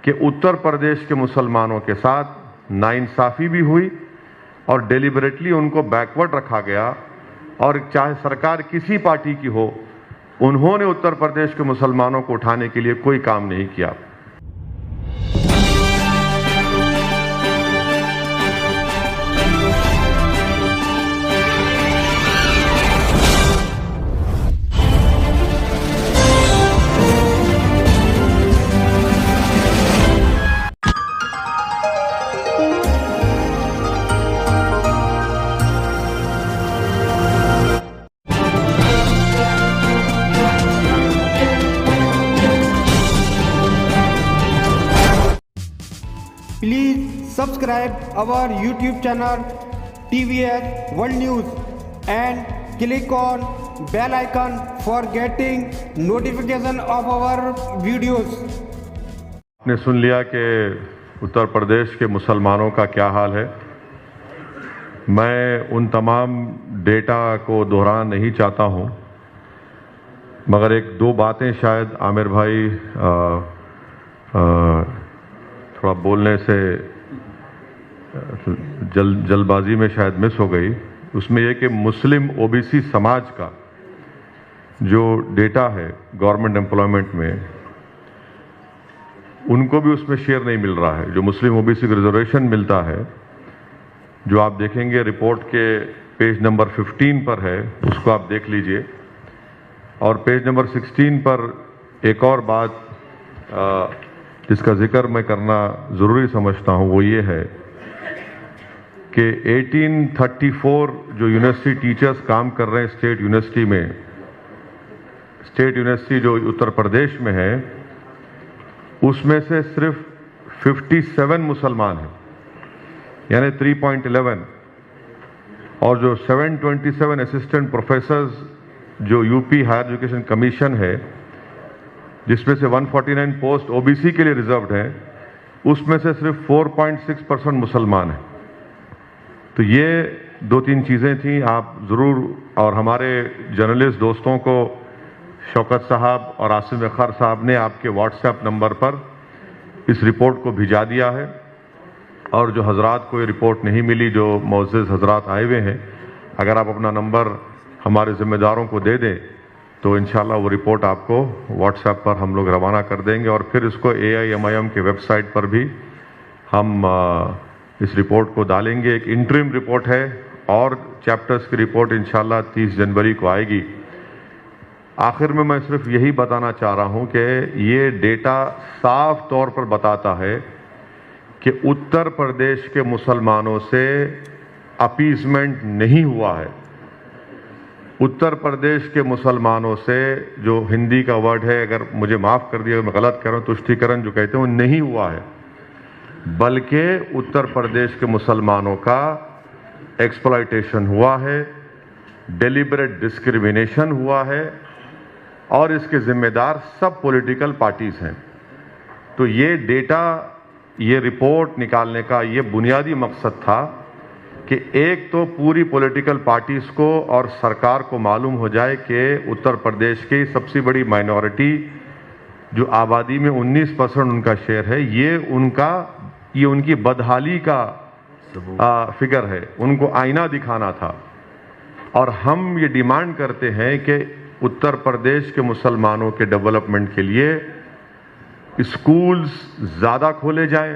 कि उत्तर प्रदेश के मुसलमानों के साथ नाइंसाफ़ी भी हुई और डेलिबरेटली उनको बैकवर्ड रखा गया, और चाहे सरकार किसी पार्टी की हो, उन्होंने उत्तर प्रदेश के मुसलमानों को उठाने के लिए कोई काम नहीं किया। Please subscribe our YouTube channel TVS World News and click on bell icon for getting notification of our videos. आपने सुन लिया कि उत्तर प्रदेश के मुसलमानों का क्या हाल है। मैं उन तमाम डेटा को दोहराना नहीं चाहता हूं, मगर एक दो बातें शायद आमिर भाई थोड़ा बोलने से जल्दबाजी में शायद मिस हो गई। उसमें यह कि मुस्लिम ओबीसी समाज का जो डेटा है गवर्नमेंट एम्प्लॉयमेंट में, उनको भी उसमें शेयर नहीं मिल रहा है। जो मुस्लिम ओबीसी को रिजर्वेशन मिलता है, जो आप देखेंगे रिपोर्ट के पेज नंबर 15 पर है, उसको आप देख लीजिए। और पेज नंबर 16 पर एक और बात जिसका जिक्र मैं करना ज़रूरी समझता हूँ, वो ये है कि 1834 जो यूनिवर्सिटी टीचर्स काम कर रहे हैं स्टेट यूनिवर्सिटी में, स्टेट यूनिवर्सिटी जो उत्तर प्रदेश में है, उसमें से सिर्फ 57 मुसलमान हैं, यानी 3.11। और जो 727 असिस्टेंट प्रोफेसर्स जो यूपी हायर एजुकेशन कमीशन है, जिसमें से 149 पोस्ट ओबीसी के लिए रिजर्व्ड है, उसमें से सिर्फ 4.6% मुसलमान हैं। तो ये दो तीन चीज़ें थी, आप ज़रूर, और हमारे जर्नलिस्ट दोस्तों को शौकत साहब और आसिम अख्तर साहब ने आपके व्हाट्सएप नंबर पर इस रिपोर्ट को भिजा दिया है। और जो हजरात को ये रिपोर्ट नहीं मिली, जो मुअज़्ज़िज़ हजरात आए हुए हैं, अगर आप अपना नंबर हमारे ज़िम्मेदारों को दे दें तो इंशाल्लाह वो रिपोर्ट आपको व्हाट्सएप पर हम लोग रवाना कर देंगे। और फिर इसको AIMIM के वेबसाइट पर भी हम इस रिपोर्ट को डालेंगे। एक इंटरिम रिपोर्ट है और चैप्टर्स की रिपोर्ट इंशाल्लाह 30 जनवरी को आएगी। आखिर में मैं सिर्फ यही बताना चाह रहा हूं कि ये डेटा साफ तौर पर बताता है कि उत्तर प्रदेश के मुसलमानों से अपीजमेंट नहीं हुआ है। उत्तर प्रदेश के मुसलमानों से, जो हिंदी का वर्ड है, अगर मुझे माफ़ कर दिया मैं गलत कह रहा हूँ, तुष्टीकरण जो कहते हैं, वो नहीं हुआ है, बल्कि उत्तर प्रदेश के मुसलमानों का एक्सप्लॉयटेशन हुआ है, डेलिबरेट डिस्क्रिमिनेशन हुआ है, और इसके जिम्मेदार सब पॉलिटिकल पार्टीज हैं। तो ये डेटा, ये रिपोर्ट निकालने का ये बुनियादी मकसद था कि एक तो पूरी पॉलिटिकल पार्टीज को और सरकार को मालूम हो जाए कि उत्तर प्रदेश की सबसे बड़ी माइनॉरिटी जो आबादी में 19% उनका शेयर है, ये उनकी बदहाली का फिगर है, उनको आईना दिखाना था। और हम ये डिमांड करते हैं कि उत्तर प्रदेश के मुसलमानों के डेवलपमेंट के लिए स्कूल्स ज़्यादा खोले जाएं,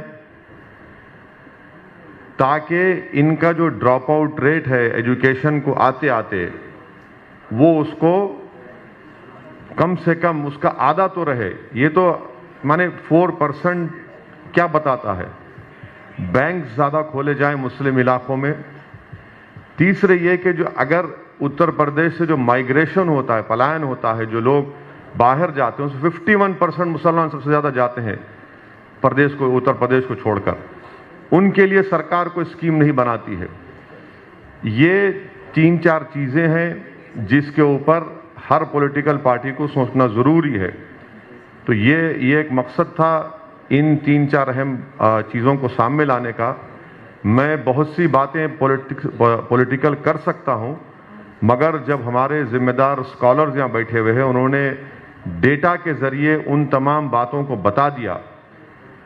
ताकि इनका जो ड्रॉप आउट रेट है एजुकेशन को आते आते, वो उसको कम से कम उसका आधा तो रहे। ये तो माने 4% क्या बताता है। बैंक ज़्यादा खोले जाएं मुस्लिम इलाकों में। तीसरे ये कि जो अगर उत्तर प्रदेश से जो माइग्रेशन होता है, पलायन होता है, जो लोग बाहर जाते हैं, उसमें 51% मुसलमान सबसे ज़्यादा जाते हैं प्रदेश को, उत्तर प्रदेश को छोड़कर। उनके लिए सरकार कोई स्कीम नहीं बनाती है। ये 3-4 चीज़ें हैं जिसके ऊपर हर पॉलिटिकल पार्टी को सोचना ज़रूरी है। तो ये एक मकसद था इन 3-4 अहम चीज़ों को सामने लाने का। मैं बहुत सी बातें पॉलिटिकल कर सकता हूं, मगर जब हमारे जिम्मेदार स्कॉलर्स यहाँ बैठे हुए हैं, उन्होंने डेटा के ज़रिए उन तमाम बातों को बता दिया,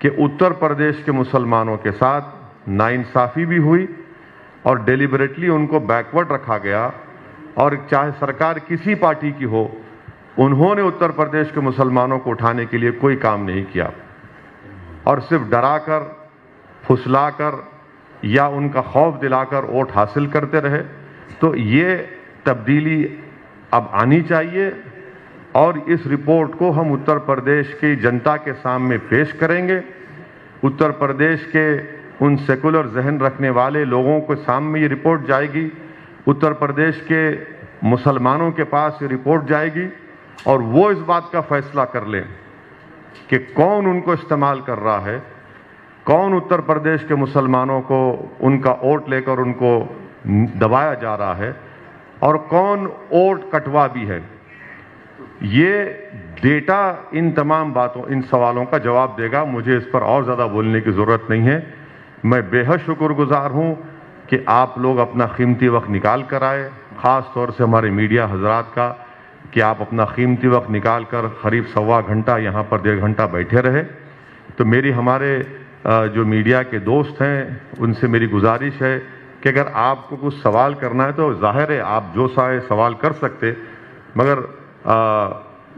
कि उत्तर प्रदेश के मुसलमानों के साथ नाइंसाफ़ी भी हुई और डेलिबरेटली उनको बैकवर्ड रखा गया, और चाहे सरकार किसी पार्टी की हो, उन्होंने उत्तर प्रदेश के मुसलमानों को उठाने के लिए कोई काम नहीं किया और सिर्फ डराकर, फुसलाकर या उनका खौफ दिलाकर वोट हासिल करते रहे। तो ये तब्दीली अब आनी चाहिए और इस रिपोर्ट को हम उत्तर प्रदेश की जनता के सामने पेश करेंगे। उत्तर प्रदेश के उन सेकुलर जहन रखने वाले लोगों के सामने ये रिपोर्ट जाएगी, उत्तर प्रदेश के मुसलमानों के पास ये रिपोर्ट जाएगी और वो इस बात का फैसला कर लें कि कौन उनको इस्तेमाल कर रहा है, कौन उत्तर प्रदेश के मुसलमानों को उनका वोट लेकर उनको दबाया जा रहा है और कौन वोट कटवा भी है। ये डेटा इन तमाम बातों, इन सवालों का जवाब देगा। मुझे इस पर और ज़्यादा बोलने की ज़रूरत नहीं है। मैं बेहद शुक्रगुजार हूँ कि आप लोग अपना कीमती वक्त निकाल कर आए, ख़ास तौर से हमारे मीडिया हजरात का, कि आप अपना कीमती वक्त निकाल कर करीब सवा घंटा यहाँ पर 1.5 घंटा बैठे रहे। तो मेरी हमारे जो मीडिया के दोस्त हैं उनसे मेरी गुजारिश है कि अगर आपको कुछ सवाल करना है तो जाहिर है आप जो चाहे सवाल कर सकते, मगर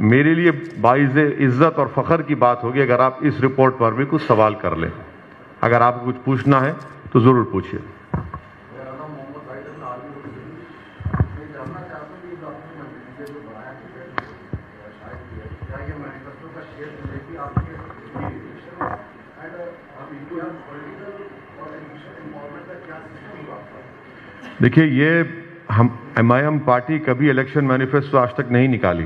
मेरे लिए बाइज़े इज़्ज़त और फ़ख्र की बात होगी अगर आप इस रिपोर्ट पर भी कुछ सवाल कर लें। अगर आपको कुछ पूछना है तो ज़रूर पूछिए। देखिए, ये हम MIM पार्टी कभी इलेक्शन मैनिफेस्टो आज तक नहीं निकाली।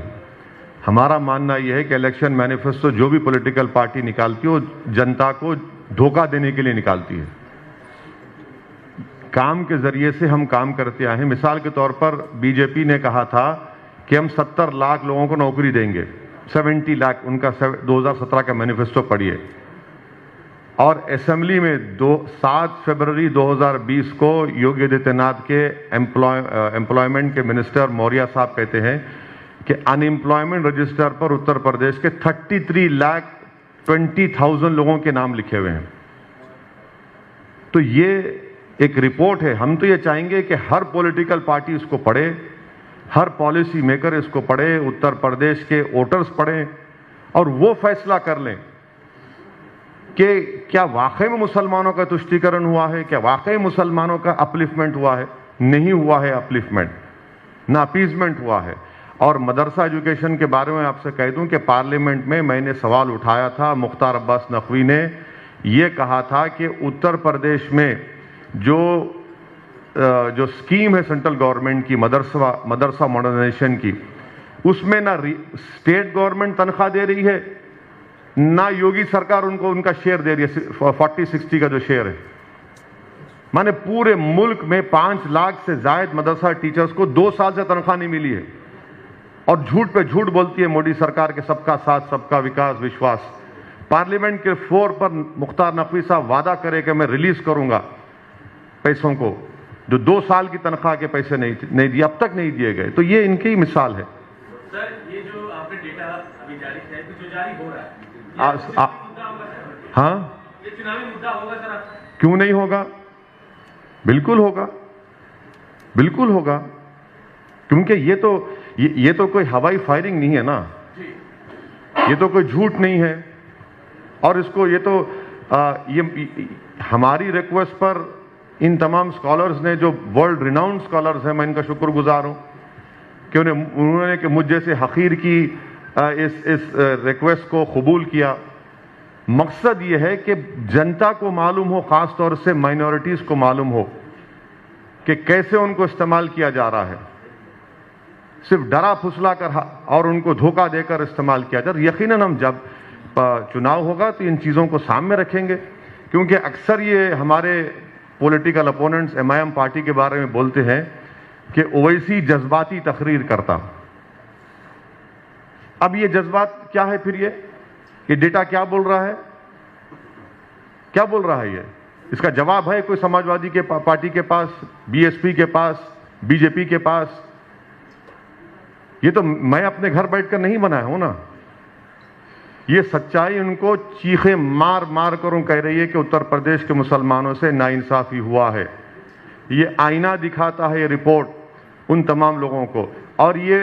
हमारा मानना यह है कि इलेक्शन मैनिफेस्टो जो भी पॉलिटिकल पार्टी निकालती है वो जनता को धोखा देने के लिए निकालती है। काम के जरिए से हम काम करते आए हैं। मिसाल के तौर पर बीजेपी ने कहा था कि हम 70 लाख लोगों को नौकरी देंगे, 70 लाख, उनका 2017 का मैनिफेस्टो पढ़िए। और असेंबली में 7 फरवरी 2020 को योगी आदित्यनाथ के एम्प्लॉयमेंट के मिनिस्टर मौर्य साहब कहते हैं कि अनएम्प्लॉयमेंट रजिस्टर पर उत्तर प्रदेश के 33,20,000 लोगों के नाम लिखे हुए हैं। तो ये एक रिपोर्ट है। हम तो ये चाहेंगे कि हर पॉलिटिकल पार्टी इसको पढ़े, हर पॉलिसी मेकर इसको पढ़े, उत्तर प्रदेश के वोटर्स पढ़ें और वो फैसला कर लें कि क्या वाकई में मुसलमानों का तुष्टीकरण हुआ है, क्या वाकई मुसलमानों का अपलिफ्टमेंट हुआ है। नहीं हुआ है अपलिफ्टमेंट, ना अपीजमेंट हुआ है। और मदरसा एजुकेशन के बारे में आपसे कह दूं कि पार्लियामेंट में मैंने सवाल उठाया था, मुख्तार अब्बास नकवी ने ये कहा था कि उत्तर प्रदेश में जो स्कीम है सेंट्रल गवर्नमेंट की मदरसा मॉडर्नाइजेशन की, उसमें ना स्टेट गवर्नमेंट तनख्वाह दे रही है, ना योगी सरकार उनको उनका शेयर दे रही है, 40-60 का जो शेयर है। माने पूरे मुल्क में 5 लाख से जायद मदरसा टीचर्स को 2 साल से तनख्वाह नहीं मिली है और झूठ पे झूठ बोलती है मोदी सरकार के सबका साथ, सबका विकास, विश्वास। पार्लियामेंट के फ्लोर पर मुख्तार नकवी साहब वादा करे कि मैं रिलीज करूंगा पैसों को, जो 2 साल की तनख्वाह के पैसे नहीं दिए, अब तक नहीं दिए गए। तो ये इनकी ही मिसाल है। सर, ये जो आपने डेटा अभी जारी किया है, तो जो जारी हो रहा है, हाँ, ये चुनावी मुद्दा होगा सर? क्यों नहीं होगा? बिल्कुल होगा, बिल्कुल होगा, क्योंकि ये तो कोई हवाई फायरिंग नहीं है ना, ये तो कोई झूठ नहीं है। और इसको ये तो ये हमारी रिक्वेस्ट पर इन तमाम स्कॉलर्स ने, जो वर्ल्ड रिनाउंड स्कॉलर्स हैं, मैं इनका शुक्रगुजार हूं कि उन्होंने कि मुझ जैसे हकीर की इस रिक्वेस्ट को कबूल किया। मकसद ये है कि जनता को मालूम हो, खास तौर से माइनॉरिटीज को मालूम हो कि कैसे उनको इस्तेमाल किया जा रहा है। सिर्फ डरा फुसला कर और उनको धोखा देकर इस्तेमाल किया जाए। यकीनन हम जब चुनाव होगा तो इन चीज़ों को सामने रखेंगे, क्योंकि अक्सर ये हमारे पॉलिटिकल अपोनेंट्स MIM पार्टी के बारे में बोलते हैं कि ओवैसी जज्बाती तकरीर करता। अब ये जज्बात क्या है? फिर ये डेटा क्या बोल रहा है? क्या बोल रहा है ये? इसका जवाब है कोई समाजवादी के पार्टी के पास, BSP के पास, BJP के पास? ये तो मैं अपने घर बैठकर नहीं बनाया हूं ना। ये सच्चाई उनको चीखे मार मार कर कह रही है कि उत्तर प्रदेश के मुसलमानों से नाइंसाफी हुआ है। ये आईना दिखाता है ये रिपोर्ट उन तमाम लोगों को, और ये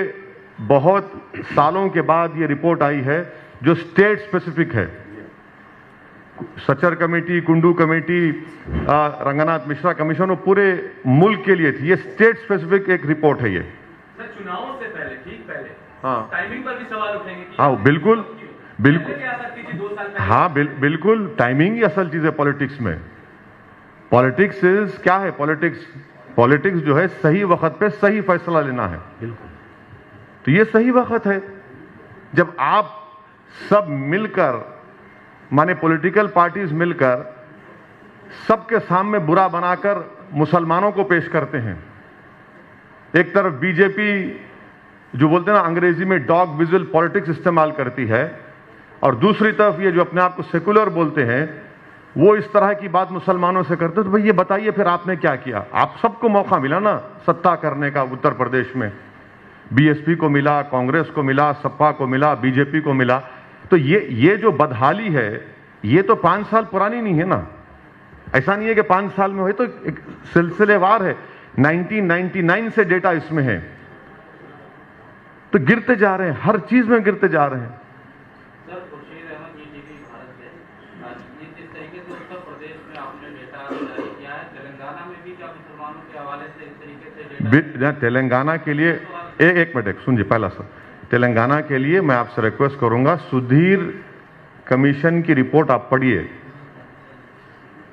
बहुत सालों के बाद ये रिपोर्ट आई है जो स्टेट स्पेसिफिक है। Sachar committee, Kundu committee, Ranganath Mishra commission, वो पूरे मुल्क के लिए थी। ये स्टेट स्पेसिफिक एक रिपोर्ट है। ये सर चुनावों से पहले, ठीक पहले, हाँ, टाइमिंग पर भी सवाल उठेंगे कि हाँ बिल्कुल बिल्कुल, क्या करती थी 2 साल पहले? हाँ बिल्कुल, टाइमिंग ही असल चीज है पॉलिटिक्स में। पॉलिटिक्स इज क्या है? पॉलिटिक्स जो है सही वक्त पे सही फैसला लेना है। बिल्कुल, तो ये सही वक्त है जब आप सब मिलकर, माने पॉलिटिकल पार्टीज मिलकर सबके सामने बुरा बनाकर मुसलमानों को पेश करते हैं। एक तरफ बीजेपी जो बोलते हैं ना अंग्रेजी में डॉग विजुअल पॉलिटिक्स इस्तेमाल करती है, और दूसरी तरफ ये जो अपने आप को सेकुलर बोलते हैं वो इस तरह की बात मुसलमानों से करते हैं। तो भाई ये बताइए फिर आपने क्या किया? आप सबको मौका मिला ना सत्ता करने का उत्तर प्रदेश में। बीएसपी को मिला, कांग्रेस को मिला, सपा को मिला, बीजेपी को मिला। तो ये जो बदहाली है ये तो 5 साल पुरानी नहीं है ना। ऐसा नहीं है कि 5 साल में हुई, तो एक सिलसिलेवार है। 1999 से डेटा इसमें है। तो गिरते जा रहे हैं, हर चीज में गिरते जा रहे हैं। सर खुर्शीद अहमद टीवी भारत से, जिस तरीके से उत्तर प्रदेश में आपने डेटा जारी किया है, तेलंगाना में भी क्या मुसलमानों के हवाले से इस तरीके से डेटा? तेलंगाना के लिए एक मिनट सुनिए। पहला सर, तेलंगाना के लिए मैं आपसे रिक्वेस्ट करूंगा, सुधीर कमीशन की रिपोर्ट आप पढ़िए।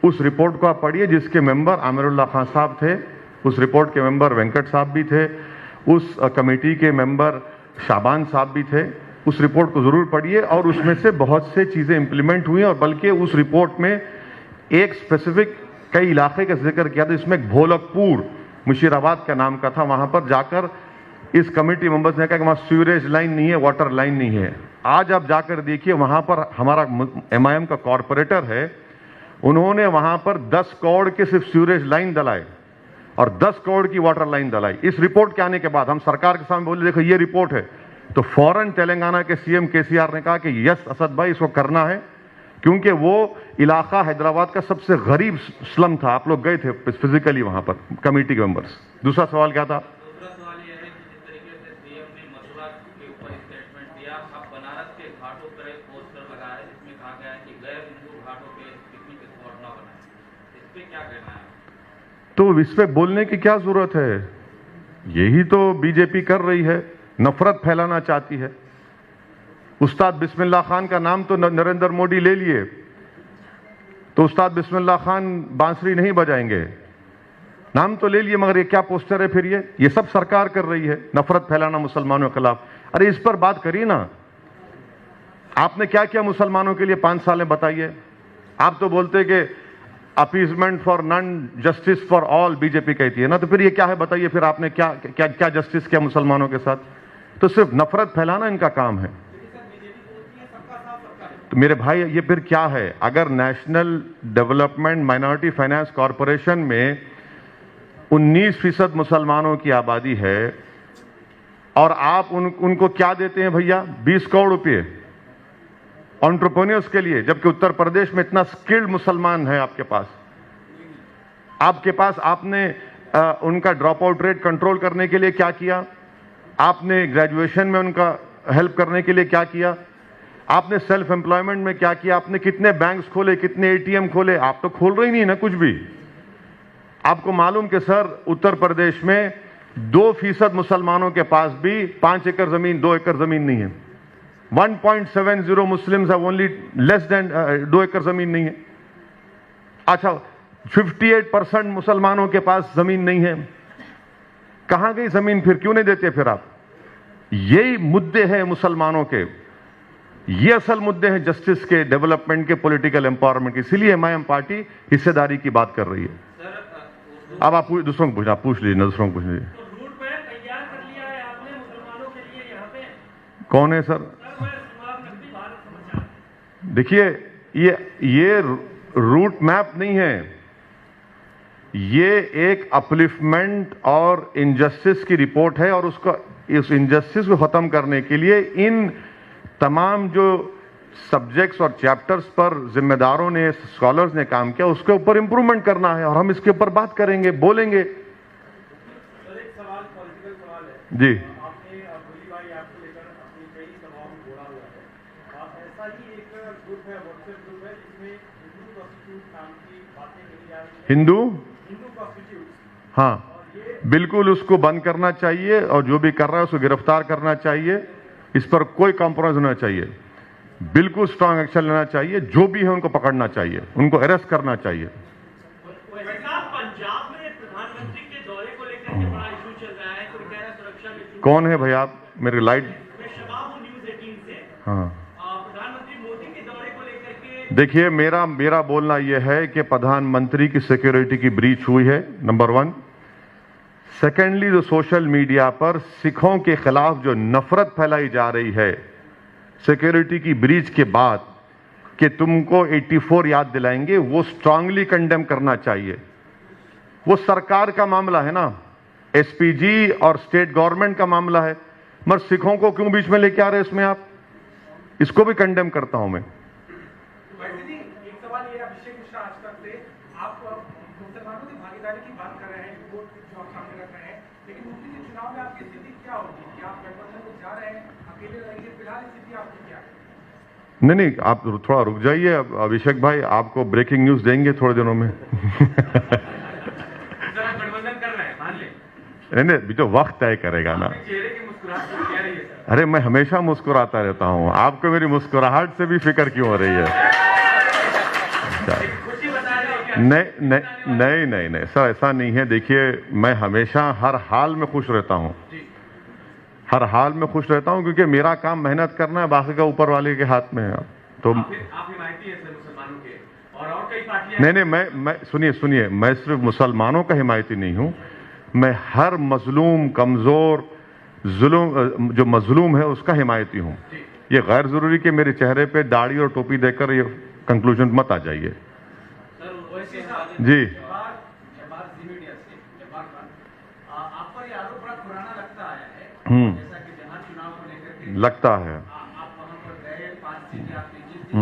उस रिपोर्ट को आप पढ़िए जिसके मेंबर आमिरुल्लाह खान साहब थे, उस रिपोर्ट के मेंबर वेंकट साहब भी थे, उस कमेटी के मेंबर शाबान साहब भी थे। उस रिपोर्ट को जरूर पढ़िए, और उसमें से बहुत से चीजें इंप्लीमेंट हुई, और बल्कि उस रिपोर्ट में एक स्पेसिफिक कई इलाके का जिक्र किया था। इसमें भोलकपुर मुशीराबाद का नाम का था। वहां पर जाकर इस कमेटी मेंबर्स ने कहा कि वहां सीवरेज लाइन नहीं है, वाटर लाइन नहीं है। आज आप जाकर देखिए, वहां पर हमारा MIM का कॉरपोरेटर है, उन्होंने वहां पर 10 करोड़ के सिर्फ सीवरेज लाइन डलाए और 10 करोड़ की वाटर लाइन डलाई। इस रिपोर्ट के आने के बाद हम सरकार के सामने बोले देखो ये रिपोर्ट है, तो फौरन तेलंगाना के CM KCR ने कहा कि यस असद भाई इसको करना है, क्योंकि वो इलाका हैदराबाद का सबसे गरीब स्लम था। आप लोग गए थे फिजिकली वहां पर, कमेटी के मेंबर्स। दूसरा सवाल क्या था? दूसरा सवाल यह है कि जिस तरीके से सीएम ने मथुरा के ऊपर स्टेटमेंट दिया, अब बनारस के घाटों पर एक पोस्टर लगा है जिसमें कहा गया है कि गैर हिंदू घाटों पे पिकनिक स्पॉट न बनाए। इस पे क्या कहना है? तो इस पे बोलने की क्या जरूरत है? यही तो बीजेपी कर रही है, नफरत फैलाना चाहती है। उस्ताद बिस्मिल्लाह खान का नाम तो नरेंद्र मोदी ले लिए, तो उस्ताद बिस्मिल्लाह खान बांसुरी नहीं बजाएंगे। नाम तो ले लिए, मगर ये क्या पोस्टर है फिर? ये सब सरकार कर रही है, नफरत फैलाना मुसलमानों के खिलाफ। अरे इस पर बात करिए ना, आपने क्या किया मुसलमानों के लिए 5 साल में, बताइए। आप तो बोलते कि appeasement for none, justice for all BJP कहती है ना, तो फिर ये क्या है बताइए? फिर आपने क्या क्या क्या जस्टिस किया मुसलमानों के साथ? तो सिर्फ नफरत फैलाना इनका काम है। तो मेरे भाई ये फिर क्या है? अगर national development minority finance corporation में 19% मुसलमानों की आबादी है, और आप उनको क्या देते हैं भैया? 20 करोड़ रुपए एंटरप्रेन्योर्स के लिए, जबकि उत्तर प्रदेश में इतना स्किल्ड मुसलमान है आपके पास। आपने उनका ड्रॉप आउट रेट कंट्रोल करने के लिए क्या किया? आपने ग्रेजुएशन में उनका हेल्प करने के लिए क्या किया? आपने सेल्फ एम्प्लॉयमेंट में क्या किया? आपने कितने बैंक्स खोले, कितने ATM खोले? आप तो खोल रहे ही नहीं ना कुछ भी। आपको मालूम कि सर उत्तर प्रदेश में 2% मुसलमानों के पास भी 5 एकड़ जमीन, 2 एकड़ जमीन नहीं है। 1.70 Muslims have only less than 2 एकड़ जमीन नहीं है। अच्छा, 58% मुसलमानों के पास जमीन नहीं है। कहां गई जमीन फिर? क्यों नहीं देते फिर आप? यही मुद्दे हैं मुसलमानों के, ये असल मुद्दे हैं जस्टिस के, डेवलपमेंट के, पॉलिटिकल एम्पावरमेंट के। इसलिए MIM पार्टी हिस्सेदारी की बात कर रही है। अब आप दूसरों को पूछना, पूछ लीजिए, दूसरों को पूछ लीजिए। तो रूट मैप तैयार कर लिया है आपने मुसलमानों के लिए यहाँ पे? कौन है सर? मैं शुरुआत नकदी भारत समाचार। देखिए, ये रूट मैप नहीं है, ये एक अपलिफ्टमेंट और इनजस्टिस की रिपोर्ट है, और उसका इस इनजस्टिस को खत्म करने के लिए इन तमाम जो सब्जेक्ट्स और चैप्टर्स पर जिम्मेदारों ने, स्कॉलर्स ने काम किया, उसके ऊपर इंप्रूवमेंट करना है और हम इसके ऊपर बात करेंगे, बोलेंगे। सर एक सवाल, पॉलिटिकल सवाल है जी। आपने गोलीबारी ऐप को लेकर अपनी कई सभाओं में बोला हुआ है। ऐसा ही एक ग्रुप है, व्हाट्सएप ग्रुप है, जिसमें हिंदू कॉन्स्टिट्यूट नाम की बातें कही जा रही है। हिंदू कॉन्स्टिट्यूट, हाँ, बिल्कुल उसको बंद करना चाहिए और जो भी कर रहा है उसको गिरफ्तार करना चाहिए। इस पर कोई कॉम्प्रोमाइज होना चाहिए, बिल्कुल स्ट्रांग एक्शन लेना चाहिए। जो भी है उनको पकड़ना चाहिए, उनको अरेस्ट करना चाहिए। पंजाब में प्रधानमंत्री के दौरे को लेकर के बड़ा इशू चल रहा है, कोई कह रहा है सुरक्षा में। कौन है भाई आप? मेरी लाइट। मैं शबाब हूं न्यूज़ 18 से। हाँ, प्रधानमंत्री मोदी के दौरे को लेकर के देखिए मेरा बोलना यह है कि प्रधानमंत्री की सिक्योरिटी की ब्रीच हुई है, नंबर 1। सेकेंडली, जो सोशल मीडिया पर सिखों के खिलाफ जो नफरत फैलाई जा रही है सिक्योरिटी की ब्रीच के बाद कि तुमको 84 याद दिलाएंगे, वो स्ट्रांगली कंडेम करना चाहिए। वो सरकार का मामला है ना, एसपीजी और स्टेट गवर्नमेंट का मामला है, मगर सिखों को क्यों बीच में लेके आ रहे हैं इसमें आप? इसको भी कंडेम करता हूं मैं। वैसे जी एक सवाल ये, अभिषेक मिश्रा आज तक से आप मुसलमानों की भागीदारी की बात कर रहे हैं, वोट जो आप सामने रख रहे हैं, लेकिन मुफ्ती जी चुनाव में आपकी स्थिति क्या होगी? क्या आप गठबंधन को जा रहे हैं, अकेले रहेंगे? फिलहाल स्थिति आपकी क्या है? नहीं, आप थोड़ा रुक जाइए अभिषेक भाई, आपको ब्रेकिंग न्यूज देंगे थोड़े दिनों में। गठबंधन कर रहे हैं, मान ले। नहीं, अभी तो वक्त तय करेगा ना। चेहरे की मुस्कुराहट क्या रही है सर? अरे मैं हमेशा मुस्कुराता रहता हूं, आपको मेरी मुस्कुराहट से भी फिक्र क्यों हो रही है? खुशी बता रहे हैं क्या? नहीं सर, ऐसा नहीं है। देखिए मैं हमेशा हर हाल में खुश रहता हूं, हर हाल में खुश रहता हूं, क्योंकि मेरा काम मेहनत करना है, बाकी का ऊपर वाले के हाथ में है। तो आप हिमायती हैं सर मुसलमानों के, और कई पार्टियां। नहीं, मैं सुनिए, मैं सिर्फ मुसलमानों का हिमायती नहीं हूं, मैं हर मजलूम, कमजोर, जो मजलूम है उसका हिमायती हूं। ये गैर जरूरी कि मेरे चेहरे पे दाढ़ी और टोपी देकर ये कंक्लूजन मत आ जाइए। जी, आप पर ये आरोप बड़ा पुराना लगता आया है, जैसा कि जहां चुनाव को लेकर के लगता है। आप वहां पर गए, 5 सीटें आपने जीत दी,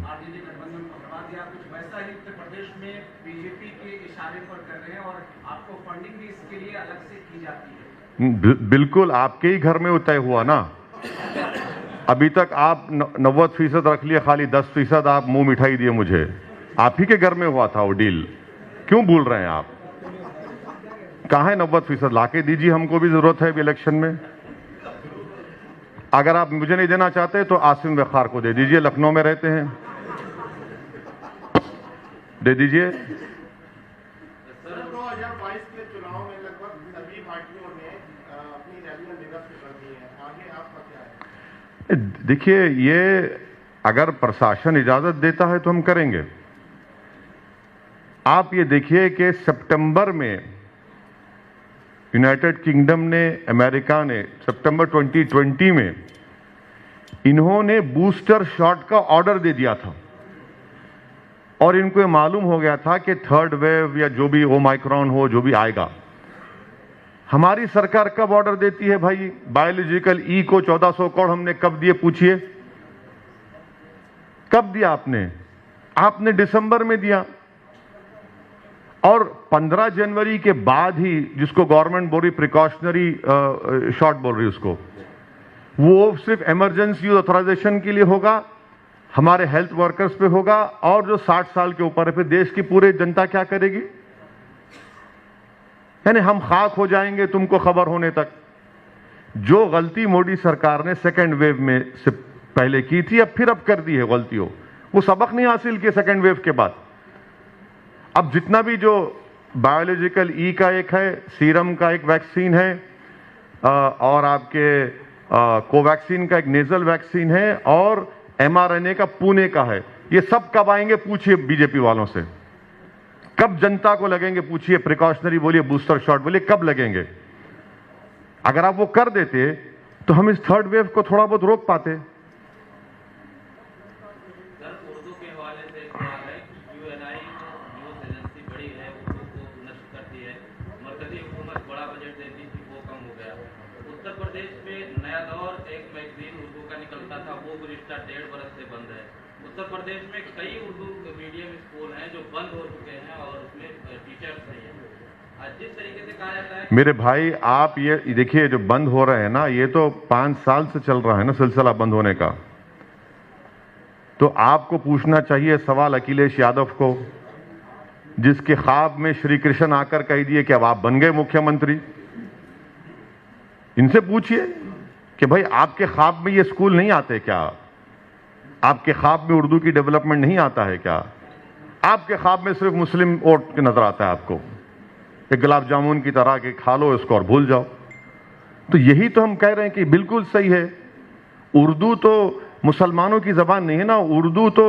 आरजेडी गठबंधन को हरा दिया। कुछ वैसा ही उत्तर प्रदेश में बीजेपी के इशारे पर कर रहे हैं और आपको फंडिंग भी इसके लिए अलग से की जाती है। बिल्कुल आपके ही घर में तय हुआ ना। अभी तक आप 90% रख लिया, खाली 10% आप मुंह मिठाई दिए मुझे। आप ही के घर में हुआ था वो डील, क्यों भूल रहे हैं आप? कहां है 90%? लाके दीजिए, हमको भी जरूरत है अभी इलेक्शन में। अगर आप मुझे नहीं देना चाहते तो आसिम वखार को दे दीजिए, लखनऊ में रहते हैं, दे दीजिए। 2022 के चुनाव में लगभग सभी पार्टियों ने अपनी रैलियां निरस्त कर दी हैं, आगे आपका क्या है? देखिए, ये अगर प्रशासन इजाजत देता है तो हम करेंगे। आप ये देखिए कि सितंबर में यूनाइटेड किंगडम ने, अमेरिका ने सितंबर 2020 में इन्होंने बूस्टर शॉट का ऑर्डर दे दिया था और इनको ये मालूम हो गया था कि थर्ड वेव या जो भी ओमाइक्रॉन हो, जो भी आएगा। हमारी सरकार कब ऑर्डर देती है भाई? बायोलॉजिकल ई को 1400 करोड़ हमने कब दिए पूछिए? कब दिया आपने? आपने दिसंबर में दिया। और 15 जनवरी के बाद ही, जिसको गवर्नमेंट बोल रही प्रिकॉशनरी शॉट बोल रही उसको, वो सिर्फ इमरजेंसी ऑथराइजेशन के लिए होगा, हमारे हेल्थ वर्कर्स पे होगा, और जो 60 साल के ऊपर है, फिर देश की पूरी जनता क्या करेगी? यानी हम खाक हो जाएंगे तुमको खबर होने तक। जो गलती मोदी सरकार ने सेकेंड वेव में से पहले की थी, अब कर दी है गलतियों, वो सबक नहीं हासिल किए सेकेंड वेव के बाद। अब जितना भी जो बायोलॉजिकल ई का एक है, सीरम का एक वैक्सीन है, और आपके कोवैक्सीन का एक नेजल वैक्सीन है, और mRNA का पुणे का है, ये सब कब आएंगे पूछिए बीजेपी वालों से। कब जनता को लगेंगे पूछिए? प्रिकॉशनरी बोलिए, बूस्टर शॉट बोलिए, कब लगेंगे? अगर आप वो कर देते तो हम इस थर्ड वेव को थोड़ा बहुत रोक पाते। सर, उर्दू के हवाले से एक सवाल है कि UNI न्यूज एजेंसी बड़ी है, उर्दू को नष्ट करती है, मरकजी हुकूमत बड़ा बजट देती थी, वो कम हो गया। उत्तर प्रदेश में नया दौर एक मैगजीन उर्दू का निकलता था, वो गुज़िश्ता 1.5 बरस से बंद है। उत्तर प्रदेश में कई उर्दू मीडियम स्कूल हैं जो बंद हो चुके हैं और उसमें टीचर्स नहीं हैं। आज जिस तरीके से कहा जाता है, मेरे भाई आप ये देखिए, जो बंद हो रहे हैं ना, ये तो 5 साल से चल रहा है ना सिलसिला बंद होने का। तो आपको पूछना चाहिए सवाल अखिलेश यादव को, जिसके ख्वाब में श्री कृष्ण आकर कह दिए कि अब आप बन गए मुख्यमंत्री। इनसे पूछिए कि भाई आपके ख्वाब में ये स्कूल नहीं आते क्या? आपके ख्वाब में उर्दू की डेवलपमेंट नहीं आता है क्या? आपके ख्वाब में सिर्फ मुस्लिम वोट नजर आता है आपको, एक गुलाब जामुन की तरह के खा लो इसको और भूल जाओ। तो यही तो हम कह रहे हैं कि बिल्कुल सही है। उर्दू तो मुसलमानों की जबान नहीं है ना, उर्दू तो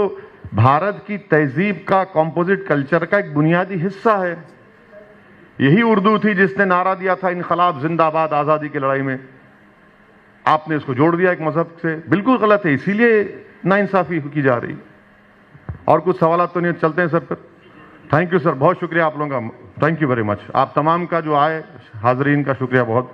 भारत की तहजीब का, कॉम्पोजिट कल्चर का एक बुनियादी हिस्सा है। यही उर्दू थी जिसने नारा दिया था इनकलाब जिंदाबाद आजादी की लड़ाई में। आपने इसको जोड़ दिया एक मजहब से, बिल्कुल गलत है, इसीलिए नाइंसाफी की जा रही। और कुछ सवाल तो नहीं, चलते हैं सर फिर। थैंक यू सर, बहुत शुक्रिया आप लोगों का, थैंक यू वेरी मच। आप तमाम का जो आए हाजरीन का शुक्रिया बहुत।